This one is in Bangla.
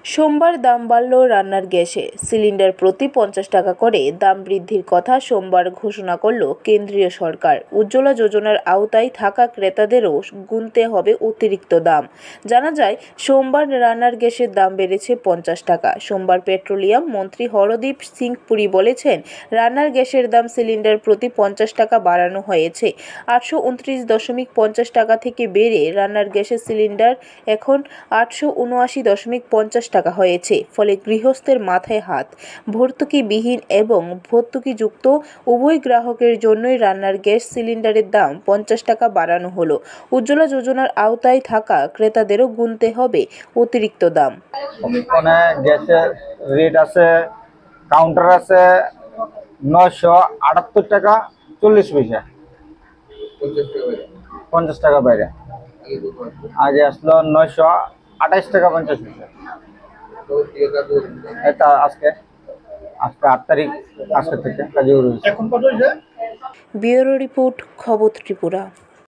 সোমবার দাম বাড়ল রান্নার গ্যাসে। সিলিন্ডার প্রতি 50 টাকা করে দাম বৃদ্ধির কথা সোমবার ঘোষণা করল কেন্দ্রীয় সরকার। উজ্জ্বলা যোজনার আওতায় থাকা ক্রেতাদেরও গুনতে হবে অতিরিক্ত দাম। জানা যায়, সোমবার রান্নার গ্যাসের দাম বেড়েছে 50 টাকা। সোমবার পেট্রোলিয়াম মন্ত্রী হরদীপ সিং পুরী বলেছেন, রান্নার গ্যাসের দাম সিলিন্ডার প্রতি 50 টাকা বাড়ানো হয়েছে। 829.50 টাকা থেকে বেড়ে রান্নার গ্যাসের সিলিন্ডার এখন 879.50 টাকা হয়েছে। ফলে গৃহস্থের মাথায় হাত। ভর্তুকিবিহীন এবং ভর্তুকিযুক্ত উভয় গ্রাহকের জন্যই রান্নার গ্যাস সিলিন্ডারের দাম 50 টাকা বাড়ানো হলো। উজ্জ্বলা যোজনার আওতায় থাকা ক্রেতাদেরও গুনতে হবে অতিরিক্ত দাম। গ্যাসের রেট আছে, কাউন্টার আছে 978 টাকা 40 পয়সা, 50 টাকা বাইরে। আগে আসলো 928 টাকা 50 পয়সা। এটা আজকে 8 তারিখ, আজকে থেকে কার্যকরী হয়েছে। ব্যুরো রিপোর্ট, খবর ত্রিপুরা।